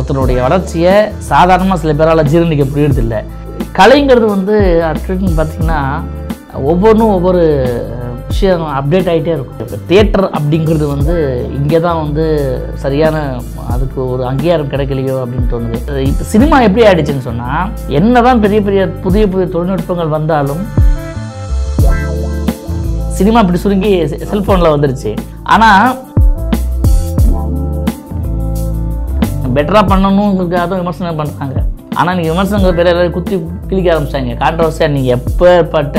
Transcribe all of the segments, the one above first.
ஒருத்தருடைய வளர்ச்சியை சாதாரணமாக சில பேரால் ஜீரணிக்க புரியறதில்லை. கலைங்கிறது வந்து அட்லீஸ்ட் பார்த்திங்கன்னா ஒவ்வொன்றும் ஒவ்வொரு விஷயம் அப்டேட் ஆகிட்டே இருக்கும். இப்போ தியேட்டர் அப்படிங்கிறது வந்து இங்கே தான் வந்து சரியான அதுக்கு ஒரு அங்கீகாரம் கிடைக்கலையோ அப்படின்னு தோணுது. இப்போ சினிமா எப்படி ஆகிடுச்சுன்னு சொன்னால், என்ன தான் பெரிய பெரிய புதிய புதிய தொழில்நுட்பங்கள் வந்தாலும் சினிமா இப்படி சுருங்கி செல்ஃபோனில் வந்துருச்சு. ஆனால் பெட்டராக பண்ணணுங்கிறதுக்காக தான் விமர்சனம் பண்ணுறாங்க. ஆனால் நீங்கள் விமர்சனங்கிற பேர் எல்லாரும் குத்தி கிழிக்க ஆரம்பிச்சாங்க. கான்ட்ரவர்சியாக நீங்கள் எப்பேற்பட்ட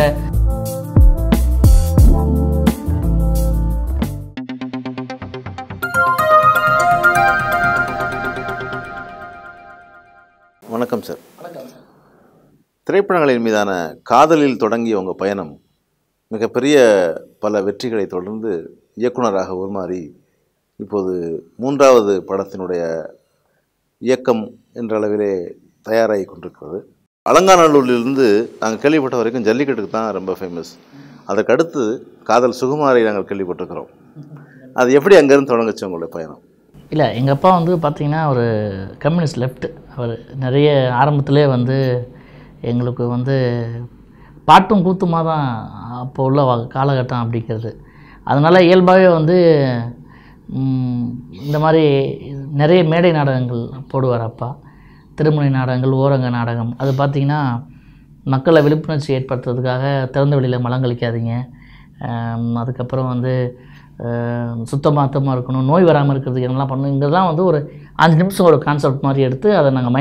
வணக்கம் சார். திரைப்படங்களின் மீதான காதலில் தொடங்கிய உங்கள் பயணம் மிகப்பெரிய பல வெற்றிகளை தொடர்ந்து இயக்குனராக உருமாறி இப்போது 3வது படத்தினுடைய இயக்கம் என்ற அளவிலே தயாராகி கொண்டிருக்கிறது. அலங்காநல்லூரிலிருந்து நாங்கள் கேள்விப்பட்ட வரைக்கும் ஜல்லிக்கட்டுக்கு தான் ரொம்ப ஃபேமஸ். அதற்கடுத்து காதல் சுகுமாரை நாங்கள் கேள்விப்பட்டிருக்கிறோம். அது எப்படி அங்கேருந்து தொடங்குச்சு உங்களுடைய பயணம்? இல்லை, எங்கள் அப்பா வந்து பார்த்திங்கன்னா ஒரு கம்யூனிஸ்ட் லெஃப்ட். அவர் நிறைய ஆரம்பத்திலே வந்து எங்களுக்கு வந்து பாட்டும் கூத்துமாக தான் அப்போ உள்ள காலகட்டம் அப்படிங்கிறது. அதனால் இயல்பாகவே வந்து இந்த மாதிரி நிறைய மேடை நாடகங்கள் போடுவார் அப்பா. திருமுனை நாடகங்கள், ஓரங்க நாடகம். அது பார்த்திங்கன்னா மக்களை விழிப்புணர்ச்சி ஏற்படுத்துறதுக்காக திறந்த வெளியில் மலங்களிக்காதீங்க, அதுக்கப்புறம் வந்து சுத்தமாக இருக்கணும், நோய் வராமல் இருக்கிறதுக்கு என்னெல்லாம் பண்ணணும், இங்கெல்லாம் வந்து ஒரு 5 நிமிஷம் ஒரு கான்செப்ட் மாதிரி எடுத்து அதை நாங்கள்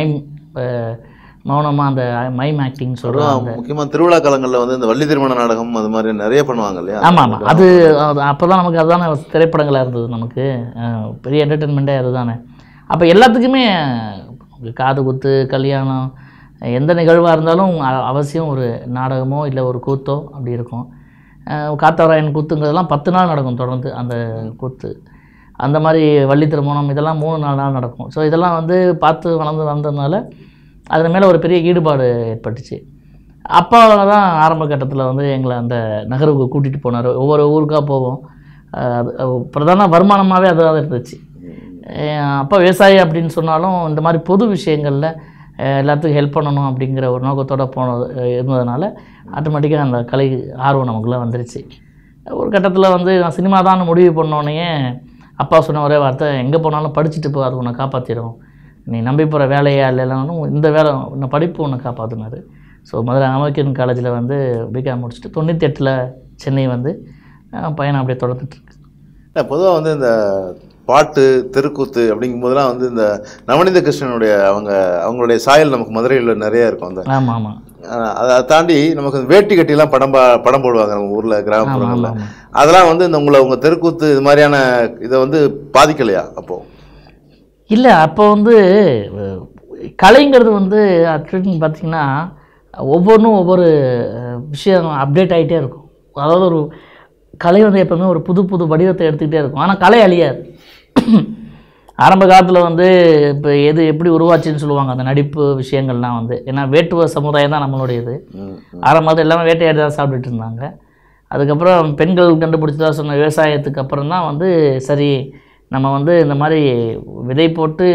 மௌனமாக அந்த மைம் ஆக்டிங் சொல்கிறோம். முக்கியமாக திருவிழா காலங்களில் வந்து இந்த வள்ளி திருமண நாடகம் அது மாதிரி நிறைய பண்ணுவாங்க இல்லையா? ஆமாம், அது அப்போ தான் நமக்கு அதுதானே திரைப்படங்களாக இருந்தது. நமக்கு பெரிய என்டர்டெயின்மெண்ட்டே அதுதானே. அப்போ எல்லாத்துக்குமே காது குத்து, கல்யாணம், எந்த நிகழ்வாக இருந்தாலும் அவசியம் ஒரு நாடகமோ இல்லை ஒரு கூத்தோ அப்படி இருக்கும். காத்தவராயன் கூத்துங்கிறதெல்லாம் 10 நாள் நடக்கும் தொடர்ந்து அந்த கூத்து. அந்த மாதிரி வள்ளி திருமணம் இதெல்லாம் 3-4 நாள் நடக்கும். ஸோ இதெல்லாம் வந்து பார்த்து வளர்ந்து வந்ததுனால அதன் மேலே ஒரு பெரிய ஈடுபாடு ஏற்பட்டுச்சு. அப்பா தான் ஆரம்ப கட்டத்தில் வந்து எங்களை அந்த நகருக்கு கூட்டிகிட்டு போனார். ஒவ்வொரு ஊருக்காக போவோம். பிரதான வருமானமாகவே அதுதான் இருந்துச்சு. அப்பா விவசாயி அப்படின்னு சொன்னாலும் இந்த மாதிரி பொது விஷயங்களில் எல்லாத்துக்கும் ஹெல்ப் பண்ணணும் அப்படிங்கிற ஒரு நோக்கத்தோடு இருந்ததுனால ஆட்டோமேட்டிக்காக அந்த கலை ஆர்வம் நமக்குள்ளே வந்துருச்சு. ஒரு கட்டத்தில் வந்து நான் சினிமா தான் முடிவு பண்ணோன்னே அப்பா சொன்ன ஒரே வார்த்தை, எங்கே போனாலும் படிச்சுட்டு போ, அது உன்னை காப்பாற்றிடும், நீ நம்பி போகிற வேலையா இல்லைனாலும் இந்த வேலை உன்னை படிப்பு உன்னை காப்பாற்றினார். ஸோ மதுரை அமெரிக்கன் காலேஜில் வந்து பிகாம் முடிச்சுட்டு 98 சென்னை வந்து பயணம் அப்படியே தொடர்ந்துட்டுருக்கு. பொதுவாக வந்து இந்த பாட்டு தெருக்கூத்து அப்படிங்கும்போதெல்லாம் வந்து இந்த நவநீத கிருஷ்ணனுடைய அவங்களுடைய சாயல் நமக்கு மதுரையில் நிறைய இருக்கும். அந்த ஆமாம் ஆமாம், அதை தாண்டி நமக்கு வேட்டி கட்டிலாம் படம் போடுவாங்க நம்ம ஊரில் கிராமப்புறங்களில். அதெல்லாம் வந்து இந்த உங்கள் தெருக்கூத்து இது மாதிரியான இதை வந்து பாதிக்கலையா அப்போது? இல்லை, அப்போ வந்து கலைங்கிறது வந்து அட்லீஸ்ட் பார்த்திங்கன்னா ஒவ்வொன்றும் ஒவ்வொரு விஷயம் அப்டேட் ஆகிட்டே இருக்கும். அதாவது ஒரு கலை வந்து எப்போவுமே ஒரு புது புது வடிவத்தை எடுத்துக்கிட்டே இருக்கும். ஆனால் கலை அழியாது. ஆரம்ப காலத்தில் வந்து இப்போ எப்படி உருவாச்சுன்னு சொல்லுவாங்க அந்த நடிப்பு விஷயங்கள்லாம் வந்து. ஏன்னா வேட்டுவ சமுதாயம் தான் நம்மளுடையது. ஆரம்பத்தில் எல்லாமே வேட்டையாடி தான் சாப்பிட்டுட்டு இருந்தாங்க. அதுக்கப்புறம் பெண்கள் கண்டுபிடிச்சதா சொன்ன விவசாயத்துக்கு அப்புறம் தான் வந்து சரி நம்ம வந்து இந்த மாதிரி விதை போட்டு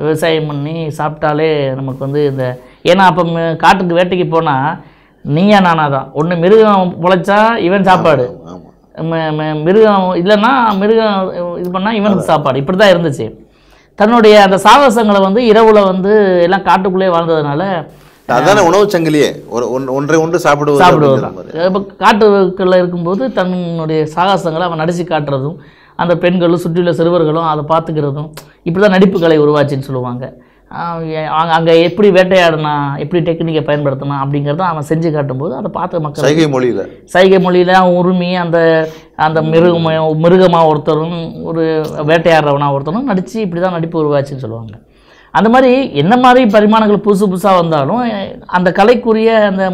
விவசாயம் பண்ணி சாப்பிட்டாலே நமக்கு வந்து இந்த, ஏன்னா அப்போ காட்டுக்கு வேட்டைக்கு போனால் நீயா நானா தான். ஒன்று மிருகம் முளைச்சா இவன் சாப்பாடு, மிருகம் இல்லைன்னா மிருகம் இது பண்ணால் இவனுக்கு சாப்பாடு, இப்படி தான் இருந்துச்சு. தன்னுடைய அந்த சாகசங்களை வந்து இரவுல வந்து எல்லாம் காட்டுக்குள்ளே வாழ்ந்ததுனால அதான உணவு சங்கிலியே ஒன்றை சாப்பிடுவது. இப்போ காட்டுக்குள்ளே இருக்கும்போது தன்னுடைய சாகசங்களை அவன் நடிச்சு காட்டுறதும், அந்த பெண்களும் சுற்றியுள்ள சிறுவர்களும் அதை பார்த்துக்கிறதும், இப்படி தான் நடிப்பு கலை உருவாச்சின்னு சொல்லுவாங்க. அங்கே எப்படி வேட்டையாடினா, எப்படி டெக்னிக்கை பயன்படுத்தினா அப்படிங்கிறத அவன் செஞ்சு காட்டும்போது அதை பார்த்த மக்கள் சைகை மொழியில் உரிமை அந்த அந்த மிருகமாக ஒருத்தரும் ஒரு வேட்டையாடுறவனா ஒருத்தரும் நடித்து இப்படி தான் நடிப்பு உருவாச்சின்னு சொல்லுவாங்க. அந்த மாதிரி என்ன மாதிரி பரிமாணங்கள் புதுசாக வந்தாலும் அந்த கலைக்குரிய அந்த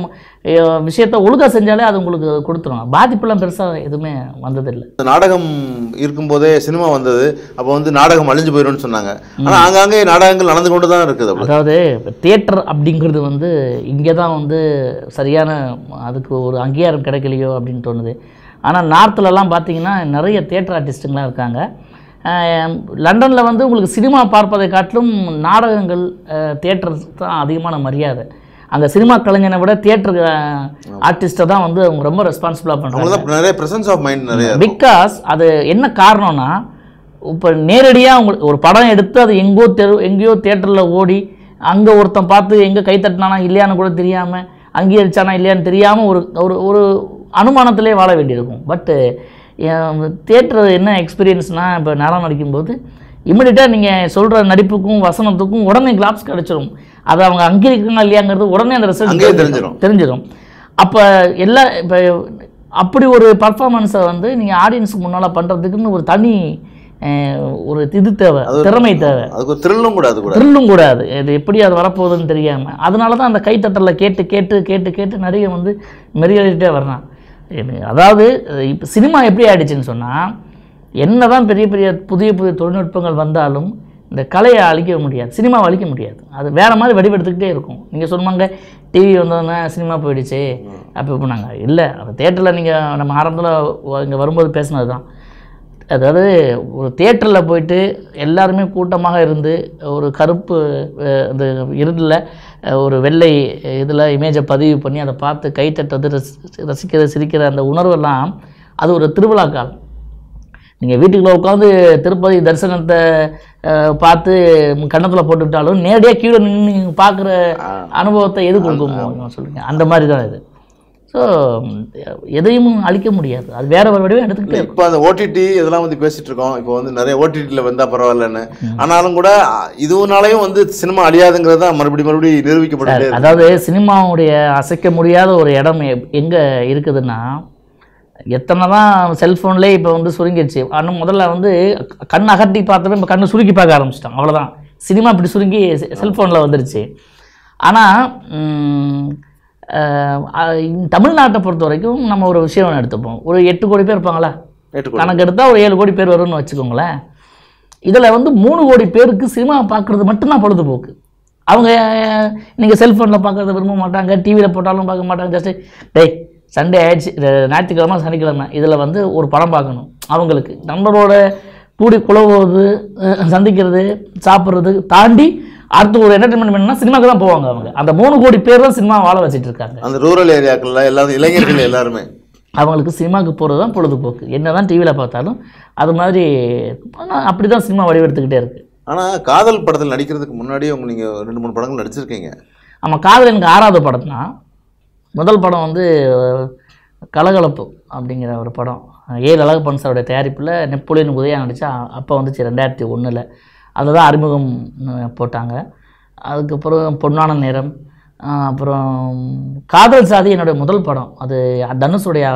விஷயத்தை ஒழுங்காக செஞ்சாலே அது உங்களுக்கு கொடுத்துரும். பாதிப்புலாம் பெருசாக எதுவுமே வந்ததில்லை. நாடகம் இருக்கும்போதே சினிமா வந்தது. அப்போ வந்து நாடகம் அழிஞ்சு போயிடும்னு சொன்னாங்க. ஆனால் ஆங்காங்கே நாடகங்கள் நடந்து கொண்டு தான் இருக்குது. அதாவது தியேட்டர் அப்படிங்கிறது வந்து இங்கே தான் வந்து சரியான அதுக்கு ஒரு அங்கீகாரம் கிடைக்கலையோ அப்படின்னு தோணுது. ஆனால் நார்த்துலலாம் பார்த்திங்கன்னா நிறைய தியேட்டர் ஆர்டிஸ்ட்டுங்களாம் இருக்காங்க. லண்டனில் வந்து உங்களுக்கு சினிமா பார்ப்பதை காட்டிலும் நாடகங்கள் தியேட்டர் தான் அதிகமான மரியாதை. அந்த சினிமா கலைஞனை விட தியேட்டர் ஆர்டிஸ்ட்டை தான் வந்து அவங்க ரொம்ப ரெஸ்பான்சிபிளாக பண்ணுறாங்க. நிறைய பிரசன்ஸ் ஆஃப் மைண்ட் நிறைய. பிகாஸ் அது என்ன காரணம்னா, இப்போ நேரடியாக உங்களுக்கு ஒரு படம் எடுத்து அது எங்கேயோ தியேட்டரில் ஓடி அங்கே ஒருத்தன் பார்த்து எங்கே கை தட்டினானா இல்லையான்னு கூட தெரியாமல், அங்கீகரிச்சானா இல்லையான்னு தெரியாமல் ஒரு ஒரு அனுமானத்திலே வாழ வேண்டியிருக்கும். பட்டு தியேட்டர் என்ன எக்ஸ்பீரியன்ஸ்னால், இப்போ நேரம் நடிக்கும்போது இமிடியட்டாக நீங்கள் சொல்கிற நடிப்புக்கும் வசனத்துக்கும் உடனே கிளாப்ஸ் கிடச்சிரும். அதை அவங்க அங்கீகரிக்கணும் இல்லையாங்கிறது உடனே அந்த ரிசல்ட் தெரிஞ்சிடும். அப்போ இப்போ அப்படி ஒரு பர்ஃபார்மன்ஸை வந்து நீங்கள் ஆடியன்ஸுக்கு முன்னால் பண்ணுறதுக்குன்னு ஒரு தனி ஒரு இது தேவை, திறமை தேவை. அதுக்கு த்ரில்லும் கூடாது. இது எப்படி அது வரப்போகுதுன்னு தெரியாமல். அதனால தான் அந்த கைத்தட்டலில் கேட்டு கேட்டு கேட்டு கேட்டு நிறைய வந்து மெருகேறிட்டே வர்றான். அதாவது இப்போ சினிமா எப்படி ஆயிடுச்சுன்னு சொன்னால், என்ன தான் பெரிய பெரிய புதிய புதிய தொழில்நுட்பங்கள் வந்தாலும் இந்த கலையை அழிக்க முடியாது, சினிமாவை அழிக்க முடியாது. அது வேறு மாதிரி வடிவெடுத்துக்கிட்டே இருக்கும். நீங்கள் சொன்னாங்க டிவி வந்தோடனே சினிமா போயிடுச்சு அப்போ இப்போ நாங்கள் இல்லை. அந்த தேட்டரில் நீங்கள் நம்ம ஆரம்பத்தில் இங்கே வரும்போது பேசினது தான். அதாவது ஒரு தியேட்டரில் போயிட்டு எல்லாருமே கூட்டமாக இருந்து ஒரு கருப்பு இந்த இருளில் ஒரு வெள்ளை இதில் இமேஜை பதிவு பண்ணி அதை பார்த்து கைத்தட்டது ரசிக்கிறது சிரிக்கிற அந்த உணர்வெல்லாம் அது ஒரு திருவிழா காலம். நீங்கள் வீட்டுக்குள்ளே உட்காந்து திருப்பதி தரிசனத்தை பார்த்து கண்ணத்தில் போட்டுக்கிட்டாலும் நேரடியாக கீழே நின்று பார்க்குற அனுபவத்தை எது கொடுக்கும் சொல்லுங்கள். அந்த மாதிரி தான் இது. ஸோ எதையும் அழிக்க முடியாது, அது வேற ஒரு வடிவம் எடுத்துக்கிட்டு. இப்போ அந்த ஓடிடி இதெல்லாம் வந்து பேசிட்டு இருக்கோம். இப்போ வந்து நிறைய ஓடிடியில் வந்தால் பரவாயில்லன்னு, ஆனாலும் கூட இதுனாலையும் வந்து சினிமா அழியாதுங்கிறது தான் மறுபடியும் நிரூபிக்கப்பட்டது. அதாவது சினிமாவுடைய அசைக்க முடியாத ஒரு இடம் எங்கே இருக்குதுன்னா, எத்தனை தான் செல்ஃபோன்லேயே இப்போ வந்து சுருங்கிடுச்சு. ஆனால் முதல்ல வந்து கண் அகட்டி பார்த்தப்ப இப்போ கண்ணை சுருக்கி பார்க்க ஆரம்பிச்சிட்டான், அவ்வளோதான். சினிமா இப்படி சுருங்கி செல்ஃபோனில் வந்துடுச்சு. ஆனால் தமிழ்நாட்டை பொறுத்த வரைக்கும் நம்ம ஒரு விஷயம் எடுத்துப்போம். ஒரு 8 கோடி பேர் இருப்பாங்களா, கணக்கு எடுத்தால் ஒரு 7 கோடி பேர் வரும்னு வச்சுக்கோங்களேன். இதில் வந்து 3 கோடி பேருக்கு சினிமா பார்க்குறது மட்டும்தான் பொழுதுபோக்கு. அவங்க நீங்கள் செல்ஃபோனில் பார்க்குறத விரும்ப மாட்டாங்க, டிவியில் போட்டாலும் பார்க்க மாட்டாங்க. ஜஸ்ட்டு டேய் சண்டே ஆயிடுச்சு, ஞாயிற்றுக்கிழமை சனிக்கிழமை இதில் வந்து ஒரு படம் பார்க்கணும். அவங்களுக்கு நம்மளோட கூடி குழவுவது, சந்திக்கிறது, சாப்பிட்றது தாண்டி அடுத்து ஒரு என்டர்டைன்மெண்ட் வேணும்னா சினிமாவுக்கு தான் போவாங்க. அவங்க அந்த 3 கோடி பேர் தான் சினிமா வாழ வச்சுட்டு இருக்காங்க. அந்த ரூரல் ஏரியாக்களில் எல்லாரும் இளைஞர்கள் எல்லாருமே அவங்களுக்கு சினிமாவுக்கு போகிறது தான் பொழுதுபோக்கு. என்ன தான் டிவியில் பார்த்தாலும் அது மாதிரி அப்படி தான் சினிமா வடிவெடுத்துக்கிட்டே இருக்குது. ஆனால் காதல் படத்தில் நடிக்கிறதுக்கு முன்னாடியே நீங்கள் 2-3 படங்கள் நடிச்சிருக்கீங்க. ஆமாம், காதல் எனக்கு 6வது படம் தான். முதல் படம் வந்து கலகலப்பு அப்படிங்கிற ஒரு படம், ஏல் அழகப்பன் சாருடைய தயாரிப்பில் நெப்போலியன் உதயா நடித்தா அப்போ வந்துச்சு 2001. அதில் தான் அறிமுகம் போட்டாங்க. அதுக்கப்புறம் பொன்னான நேரம், அப்புறம் காதல் சாதி என்னுடைய முதல் படம். அது தனுஷுடைய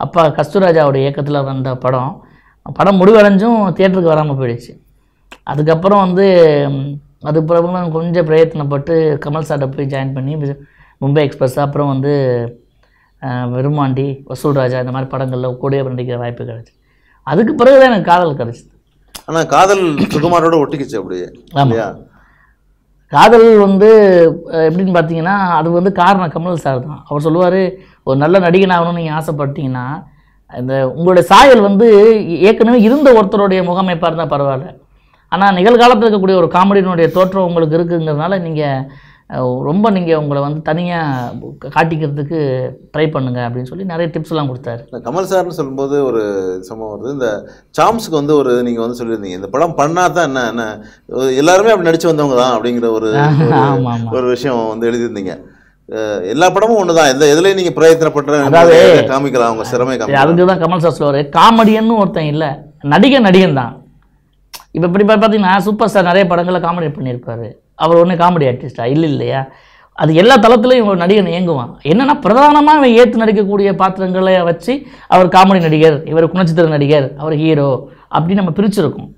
அப்பா கஸ்தூராஜாவுடைய இயக்கத்தில் வந்த படம். படம் முடிவடைஞ்சும் தியேட்டருக்கு வராமல் போயிடுச்சு. அதுக்கப்புறம் வந்து அதுக்கப்புறம் கொஞ்சம் பிரயத்தனப்பட்டு கமல் சார்ட்ட போய் ஜாயின் பண்ணி மும்பை எக்ஸ்பிரஸ், அப்புறம் வந்து விருமாண்டி, வசூல் ராஜா இந்த மாதிரி படங்களில் கூடவே நடிக்கிற வாய்ப்பு கிடச்சி. அதுக்கு பிறகு தான் எனக்கு காதல் கிடச்சிது. ஆனால் காதல் சுகுமாரோட ஒட்டிக்கிச்சு அப்படியே. ஆமாம், காதல் வந்து எப்படின்னு பார்த்தீங்கன்னா அது வந்து காரணம் கமல் சார் தான். அவர் சொல்லுவார், ஒரு நல்ல நடிகன் ஆகணும்னு நீங்கள் ஆசைப்பட்டீங்கன்னா இந்த உங்களுடைய சாயல் வந்து ஏற்கனவே இருந்த ஒருத்தருடைய முகமைப்பாக இருந்தால் பரவாயில்ல, ஆனால் நிகழ்காலத்தில் இருக்கக்கூடிய ஒரு காமெடியினுடைய தோற்றம் உங்களுக்கு இருக்குங்கிறதுனால ரொம்ப நீங்கள் உங்களை வந்து தனியாக காட்டிக்கிறதுக்கு ட்ரை பண்ணுங்க அப்படின்னு சொல்லி நிறைய டிப்ஸ்லாம் கொடுத்தாரு. கமல் சார்னு சொல்லும்போது ஒரு சம்பவம் வருது. இந்த சாம்ஸுக்கு வந்து ஒரு நீங்கள் வந்து சொல்லியிருந்தீங்க, இந்த படம் பண்ணால் தான் என்ன எல்லாருமே அப்படி நடித்து வந்தவங்க தான் அப்படிங்கிற ஒரு விஷயம் வந்து எழுதியிருந்தீங்க. எல்லா படமும் ஒன்று தான், எதுலேயும் நீங்கள் பிரயத்தனப்பட்ட அதாவது காமிக்கலாம், அவங்க சிறமை காமிக்கலாம். அதுக்கு தான் கமல் சார் சொல்லுவார், காமெடியன்னு ஒருத்தன் இல்லை, நடிகன் தான். இப்போ இப்படி பார்த்தீங்கன்னா சூப்பர் ஸ்டார் நிறைய படங்களில் காமெடி பண்ணியிருப்பார். அவர் ஒன்று காமெடி ஆர்டிஸ்டா இல்லையா? அது எல்லா தளத்துலையும் ஒரு நடிகன் இயங்குவான். என்னென்னா பிரதானமாக அவன் ஏற்று நடிக்கக்கூடிய பாத்திரங்களை வச்சு அவர் காமெடி நடிகர், இவர் குணச்சித்திர நடிகர், அவர் ஹீரோ அப்படி நம்ம பிரிச்சுருக்கோம்.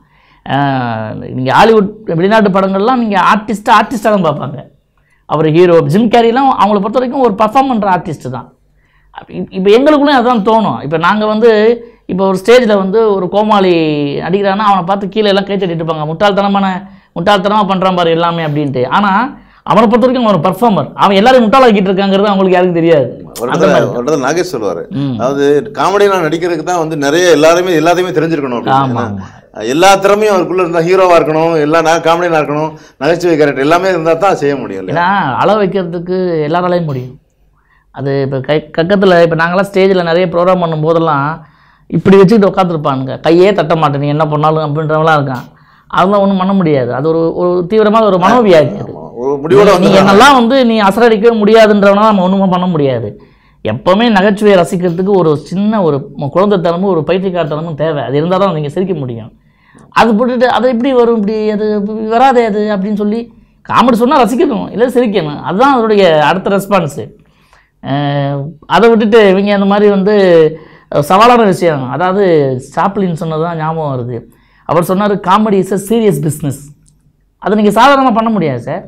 நீங்கள் ஹாலிவுட் வெளிநாட்டு படங்கள்லாம் நீங்கள் ஆர்டிஸ்டாக தான் பார்ப்பாங்க. அவர் ஹீரோ. ஜிம் கேரிலாம் அவங்கள பொறுத்த வரைக்கும் ஒரு பர்ஃபார்ம் பண்ணுற ஆர்டிஸ்ட்டு தான். இப்போ எங்களுக்குள்ளே அதுதான் தோணும். இப்போ நாங்கள் வந்து இப்போ ஒரு ஸ்டேஜில் வந்து ஒரு கோமாளி நடிக்கிறான்னா அவனை பார்த்து கீழே எல்லாம் கை தட்டிட்டு இருப்பாங்க, முட்டாள்தனமாக பண்ணுறான் பாரு எல்லாமே அப்படின்ட்டு. ஆனால் அவனை பொறுத்த வரைக்கும் அவன் பர்ஃபார்மர், அவன் எல்லாரும் முட்டாளாக்கிட்டு இருக்காங்கிறது அவங்களுக்கு யாருக்கும் தெரியாது. நாகேஷ் சொல்லுவார், அதாவது காமெடியெலாம் நடிக்கிறதுக்கு தான் வந்து நிறைய எல்லாத்தையுமே தெரிஞ்சிருக்கணும். ஆமாம், எல்லா திறமையும் அவருக்குள்ளே இருந்தால் ஹீரோவாக இருக்கணும், எல்லா காமெடியாக இருக்கணும், நகைச்சுவை கேரக்டர் எல்லாமே இருந்தால் தான் செய்ய முடியும். ஏன்னா அள வைக்கிறதுக்கு எல்லாராலையும் முடியும். அது இப்போ கக்கத்தில் இப்போ நாங்களாம் ஸ்டேஜில் நிறைய ப்ரோக்ராம் பண்ணும் போதெல்லாம் இப்படி வச்சுக்கிட்டு உட்காந்துருப்பானுங்க, கையே தட்ட மாட்டேன் நீ என்ன பண்ணாலும் அப்படின்றவங்களாம் இருக்கான். அதெல்லாம் ஒன்றும் பண்ண முடியாது. அது ஒரு தீவிரமாக ஒரு மனோவியாதி. அது நீ என்னெல்லாம் வந்து நீ அசரடிக்கவே முடியாதுன்றவனா நம்ம ஒன்றுமே பண்ண முடியாது. எப்போவுமே நகைச்சுவையை ரசிக்கிறதுக்கு ஒரு சின்ன ஒரு குழந்தைத்தனமும் ஒரு பைத்தியக்காரத்தனமும் தேவை. அது இருந்தால் தான் நீங்கள் சிரிக்க முடியும். அது போட்டுட்டு அதை எப்படி வரும், இப்படி அது வராதே அது அப்படின்னு சொல்லி காமெடி சொன்னால் ரசிக்கணும், இல்லை சிரிக்கணும். அதுதான் அதனுடைய அடுத்த ரெஸ்பான்ஸு. அதை விட்டுட்டு இவங்க அந்த மாதிரி வந்து சவாலான விஷயம். அதாவது சாப்ளின் சொன்னது தான் ஞாபகம் வருது. அவர் சொன்னார், comedy is a serious business. அதை நீங்கள் சாதாரணமாக பண்ண முடியாது சார்.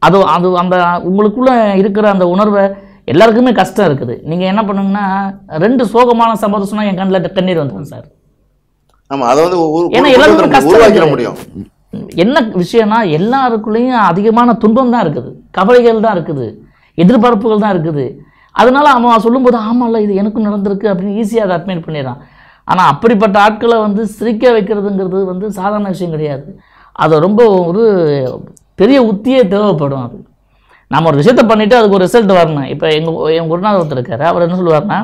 அது அந்த உங்களுக்குள்ளே இருக்கிற அந்த உணர்வை எல்லாருக்குமே கஷ்டம் இருக்குது. நீங்கள் என்ன பண்ணுங்கன்னா 2 சோகமான சம்பவம் சொன்னால் என் கண்ணில் கண்ணீர் வந்துடும் சார். ஆமாம், அதை வந்து ஏன்னா எல்லாருக்கும் கஷ்டம் முடியும். என்ன விஷயம்னா எல்லாருக்குள்ளேயும் அதிகமான துன்பம் தான் இருக்குது, கவலைகள் தான் இருக்குது, எதிர்பார்ப்புகள் தான் இருக்குது. அதனால அவன் சொல்லும்போது ஆமாம்ல இது எனக்கும் நடந்திருக்கு அப்படின்னு ஈஸியாக அதை அட்மிட் பண்ணிடுறான். ஆனால் அப்படிப்பட்ட ஆட்களை வந்து சிரிக்க வைக்கிறதுங்கிறது வந்து சாதாரண விஷயம் கிடையாது. அது ரொம்ப ஒரு பெரிய உத்தியே தேவைப்படும். அது நம்ம ஒரு விஷயத்தை பண்ணிவிட்டு அதுக்கு ஒரு ரிசல்ட் வரணும். இப்போ எங்கள் குருநாதர் ஒருத்தர் இருக்கார். அவர் என்ன சொல்லுவார்னா,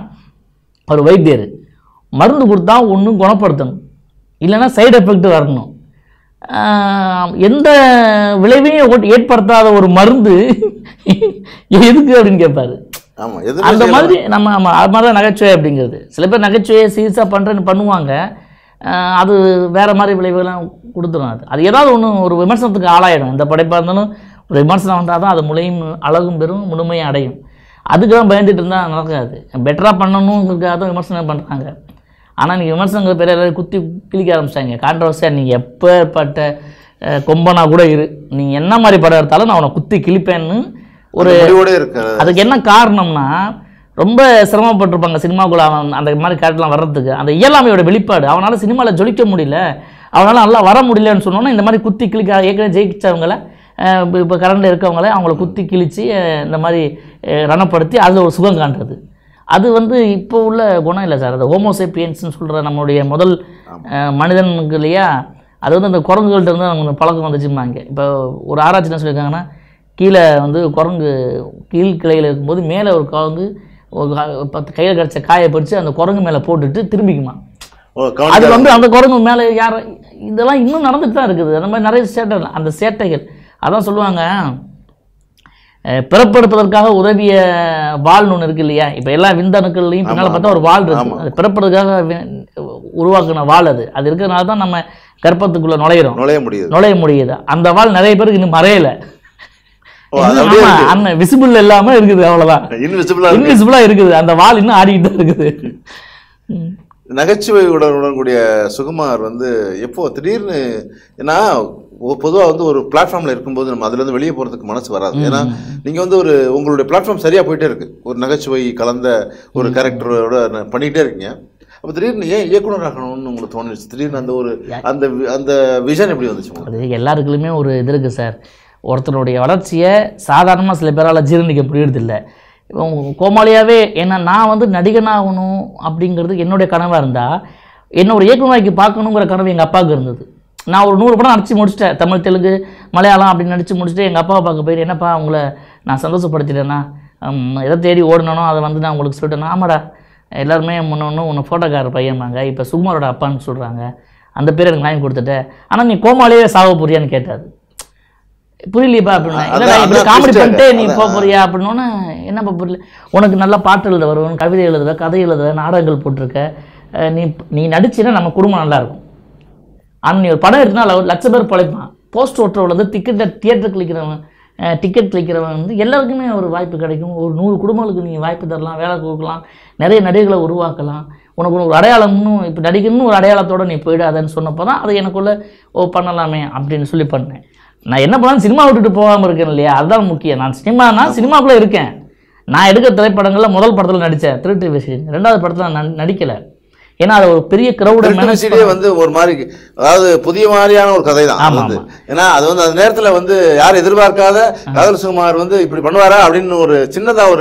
அவர் வைத்தியர், மருந்து கொடுத்தா ஒன்றும் குணப்படுத்தணும், இல்லைன்னா சைடு எஃபெக்ட் வரணும். எந்த விளைவையும் ஏற்படுத்தாத ஒரு மருந்து எதுக்கு அப்படின்னு கேட்பாரு. அந்த மாதிரி நம்ம அது மாதிரி தான் நகைச்சுவை அப்படிங்கிறது. சில பேர் நகைச்சுவையை சீரியஸாக பண்ணுவாங்க, அது வேறு மாதிரி விளைவுகள்லாம் கொடுத்துரும். அது ஏதாவது ஒன்று ஒரு விமர்சனத்துக்கு ஆளாயிடும். எந்த படைப்பாக இருந்தாலும் ஒரு விமர்சனம் வந்தால் தான் அது முளையும் அழகும் பெரும் முழுமையும் அடையும். அதுக்கெல்லாம் பயந்துட்டு இருந்தால் நடக்காது. பெட்டராக பண்ணணுங்கிறதுக்காக தான் விமர்சனம் பண்ணுறாங்க. ஆனால் நீங்கள் விமர்சனங்கிற பேர் எல்லாரும் குத்தி கிழிக்க ஆரம்பிச்சிட்டாங்க. கான்ட்ரவர்சியாக நீங்கள் எப்பேற்பட்ட கொம்பனா கூட நீங்கள் என்ன மாதிரி படம் எடுத்தாலும் நான் அவனை குத்தி கிழிப்பேன்னு ஒரு அதுக்கு என்ன காரணம்னா, ரொம்ப சிரமப்பட்டிருப்பாங்க சினிமாக்குள்ள அந்த மாதிரி கேரக்டர்லாம் வர்றதுக்கு. அந்த இயலாமையோட வெளிப்பாடு. அவனால் சினிமாவில் ஜொலிக்க முடியல, அவனால் நல்லா வர முடியலன்னு சொன்னோன்னா இந்த மாதிரி குத்தி கிழிக்க ஏற்கனவே ஜெயிச்சவங்கள இப்போ கரண்டில் இருக்கவங்கள அவங்கள குத்தி கிழித்து இந்த மாதிரி ரணப்படுத்தி அதில் ஒரு சுகம் காண்றது. அது வந்து இப்போ உள்ள குணம் இல்லை சார். அது ஹோமோசேப்பியன்ஸ்னு சொல்கிற நம்மளுடைய முதல் மனிதனுக்கு இல்லையா, அது வந்து அந்த குரங்குகள்கிட்ட இருந்து அவங்க பழக்கம் வந்துச்சுமாங்க. இப்போ ஒரு ஆராய்ச்சி என்ன சொல்லியிருக்காங்கன்னா, கீழே வந்து குரங்கு கீழ்கிளையில் இருக்கும்போது மேலே ஒரு குரங்கு கையில் கிடச்ச காயை பறித்து அந்த குரங்கு மேலே போட்டுட்டு திரும்பிக்குமா. அது வந்து அந்த குரங்கு மேலே யார் இதெல்லாம் இன்னும் நடந்துட்டு தான் இருக்குது. அந்த மாதிரி நிறைய சேட்டைகள், அந்த சேட்டைகள் அதான் சொல்லுவாங்க, பிறப்படுப்பதற்காக உதவிய வால்னு ஒன்று இருக்குது இல்லையா. இப்போ எல்லா விந்தணுக்கள்லையும் பின்னால் பார்த்தா ஒரு வால் இருக்குது. அது பிறப்பதற்காக உருவாக்குன வால். அது இருக்கிறதுனால தான் நம்ம கர்ப்பத்துக்குள்ளே நுழைய முடியுது. அந்த வால் நிறைய பேருக்கு இன்னும் மறையலை, விசிபிள் இல்லாமல் இருக்குது, அவ்வளோதான், இன்விசிபிளாக இருக்குது. அந்த வால் இன்னும் ஆடிக்கிட்டு தான் இருக்குது. நகைச்சுவையுடன் உடன்கூடிய சுகுமார் வந்து எப்போ திடீர்னு, ஏன்னா பொதுவாக வந்து ஒரு பிளாட்ஃபார்மில் இருக்கும்போது நம்ம அதுலேருந்து வெளியே போகிறதுக்கு மனசு வராது. ஏன்னா நீங்கள் வந்து உங்களுடைய பிளாட்ஃபார்ம் சரியாக போயிட்டே இருக்குது, ஒரு நகைச்சுவை கலந்த ஒரு கேரக்டரோட பண்ணிகிட்டே இருக்கீங்க. அப்போ திடீர்னு ஏன் இயக்குனர் ஆகணும்னு உங்களுக்கு தோணுச்சு? திடீர்னு அந்த ஒரு அந்த விஷன் எப்படி வந்துச்சு? அது எல்லாருக்குமே ஒரு இது இருக்குது சார். ஒருத்தனுடைய வளர்ச்சியை சாதாரணமாக சில பேரால் ஜீரணிக்க முடியறதில்லை. இப்போ கோமாளியாகவே ஏன்னா நான் வந்து நடிகனாகணும் அப்படிங்கிறது என்னுடைய கனவாக இருந்தால், என்ன ஒரு இயக்குநராக்கி பார்க்கணுங்கிற கனவு எங்கள் அப்பாவுக்கு இருந்தது. நான் ஒரு 100 படம் நடித்து முடிச்சிட்டேன், தமிழ் தெலுங்கு மலையாளம் அப்படின்னு நடித்து முடிச்சுட்டு எங்கள் அப்பாவை பார்க்க போயிட்டு, என்னப்பா உங்களை நான் சந்தோஷப்படுத்திட்டேன்னா, எதை தேடி ஓடணும் அதை வந்து நான் உங்களுக்கு சொல்லிட்டேன்னா, ஆமாடா எல்லாருமே முன்னொன்று உன்னை ஃபோட்டோக்காரர் பையன்பாங்க, இப்போ சுகுமாரோட அப்பான்னு சொல்கிறாங்க, அந்த பேர் எனக்கு வாங்கி கொடுத்துட்டேன், ஆனால் நீ கோமாளியே சாக போறியான்னு கேட்டாது. புரியலையப்பா அப்படின்னா, இல்லை இப்படி காமெடி பண்ணிட்டு நீ போக போறியா அப்படின்னோன்னு, என்னப்பா புரியல, உனக்கு நல்லா பாட்டு எழுத வருவன், கவிதை எழுதுவ, கதை எழுதுவ, நாடகங்கள் போட்டிருக்க, நீ நடிச்சின்னா நம்ம குடும்பம் நல்லாயிருக்கும். ஆனால் நீ ஒரு படம் எடுத்துனா 1,00,000 பேர் பழைப்பான். போஸ்ட் ஓட்டுறவங்க தியேட்டர் டிக்கெட் கிளிக்கிறவன் வந்து எல்லாருக்குமே ஒரு வாய்ப்பு கிடைக்கும். ஒரு 100 குடும்பங்களுக்கு நீங்கள் வாய்ப்பு தரலாம், வேலை கொடுக்கலாம், நிறைய நடிகர்களை உருவாக்கலாம். உனக்கு ஒரு அடையாளம்னு இப்போ நடிகர்னு ஒரு அடையாளத்தோடு நீ போயிடாதன்னு சொன்னப்போ தான் அது எனக்குள்ளே பண்ணலாமே அப்படின்னு சொல்லி பண்ணேன். நான் என்ன பண்ணாலும் சினிமா விட்டுட்டு போகாமல் இருக்கேன் இல்லையா, அதுதான் முக்கியம். நான் சினிமாக்குள்ளே இருக்கேன். நான் எடுக்க திரைப்படங்களில் முதல் படத்தில் நடித்தேன், திருட்டு விஷயம். 2வது படத்தில் நான் நடிக்கலை. ஏன்னா அது ஒரு பெரிய கிரௌட் வந்து ஒரு மாதிரி, அதாவது புதிய மாதிரியான ஒரு கதை தான். ஏன்னா அது வந்து அந்த நேரத்தில் வந்து யாரும் எதிர்பார்க்காத காதல் சுகுமார் வந்து இப்படி பண்ணுவாரா அப்படின்னு ஒரு சின்னதாக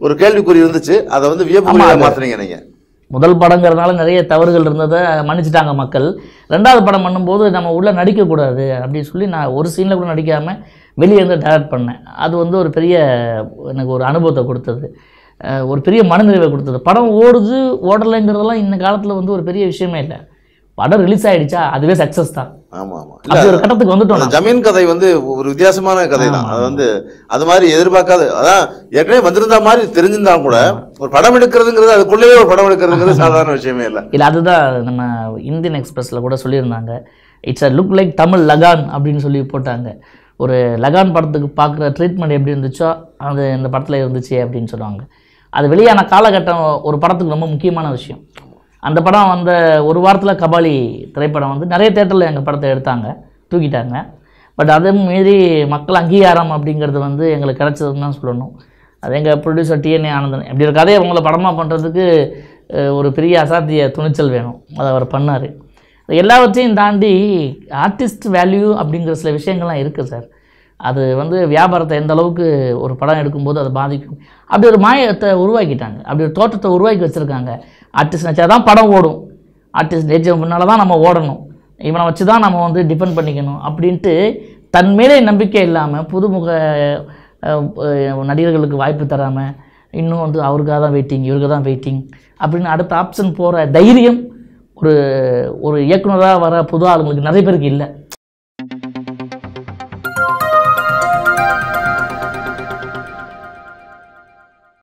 ஒரு கேள்விக்குறி இருந்துச்சு. அதை வந்து வியப்பு மாற்றுறீங்க நீங்கள். முதல் படங்கிறதுனால நிறைய தவறுகள் இருந்ததை மன்னிச்சிட்டாங்க மக்கள். 2வது படம் பண்ணும்போது நம்ம உள்ளே நடிக்கக்கூடாது அப்படின்னு சொல்லி நான் ஒரு சீனில் கூட நடிக்காமல் வெளியே இருந்து டைரக்ட் பண்ணேன். அது வந்து ஒரு பெரிய எனக்கு ஒரு அனுபவத்தை கொடுத்தது, ஒரு பெரிய மனநிறைவை கொடுத்தது. படம் ஓடுது ஓடலைங்கிறதெல்லாம் இந்த காலத்தில் வந்து ஒரு பெரிய விஷயமே இல்லை. படம் ரிலீஸ் ஆகிடுச்சா அதுவே சக்ஸஸ் தான். ஆமாம் ஆமாம். அப்படி ஒரு கட்டத்துக்கு வந்துட்டோம். ஜமீன் கதை வந்து ஒரு வித்தியாசமான கதை தான். அது வந்து அது மாதிரி எதிர்பார்க்காத, அதான் ஏற்கனவே வந்திருந்தா மாதிரி தெரிஞ்சிருந்தாலும் கூட ஒரு படம் எடுக்கிறதுங்கிறது அதுக்குள்ளேயே ஒரு படம் எடுக்கிறதுங்கிறது சாதாரண விஷயமே இல்லை. இல்லை, அதுதான் நம்ம இந்தியன் எக்ஸ்பிரஸில் கூட சொல்லியிருந்தாங்க. It's a look like Tamil Lagaan அப்படின்னு சொல்லி போட்டாங்க. ஒரு லகான் படத்துக்கு பார்க்குற ட்ரீட்மெண்ட் எப்படி இருந்துச்சோ அது இந்த படத்தில் இருந்துச்சு அப்படின்னு சொல்லுவாங்க. அது வெளியான காலகட்டம் ஒரு படத்துக்கு ரொம்ப முக்கியமான விஷயம். அந்த படம் வந்த ஒரு வாரத்தில் கபாலி திரைப்படம் வந்து நிறைய தேட்டரில் எங்கள் படத்தை எடுத்தாங்க, தூக்கிட்டாங்க. பட் அதை மீறி மக்கள் அங்கீகாரம் அப்படிங்கிறது வந்து எங்களுக்கு கிடச்சதுன்னு தான் சொல்லணும். அது எங்கள் ப்ரொடியூசர் டிஎன்ஏ ஆனந்தன் இப்படி ஒரு கதையை அவங்கள படமாக பண்ணுறதுக்கு ஒரு பெரிய அசாத்திய துணிச்சல் வேணும். அதை அவர் பண்ணார். எல்லாவற்றையும் தாண்டி ஆர்டிஸ்ட் வேல்யூ அப்படிங்கிற சில விஷயங்கள்லாம் இருக்குது சார். அது வந்து வியாபாரத்தை எந்த அளவுக்கு ஒரு படம் எடுக்கும்போது அதை பாதிக்கும். அப்படி ஒரு மாயத்தை உருவாக்கிட்டாங்க, அப்படி ஒரு தோற்றத்தை உருவாக்கி வச்சுருக்காங்க. ஆர்டிஸ்ட் நினச்சா தான் படம் ஓடும், ஆர்டிஸ்ட் நினச்ச முன்னால் தான் நம்ம ஓடணும், இவனை வச்சு தான் நம்ம வந்து டிபெண்ட் பண்ணிக்கணும் அப்படின்ட்டு தன் மேலே நம்பிக்கை இல்லாமல் புதுமுக நடிகர்களுக்கு வாய்ப்பு தராமல் இன்னும் வந்து அவருக்காக தான் வெயிட்டிங், இவருக்கு தான் வெயிட்டிங் அப்படின்னு அடுத்த ஆப்ஷன் போகிற தைரியம் ஒரு இயக்குனராக வர புது ஆளுங்களுக்கு நிறைய பேருக்கு இல்லை.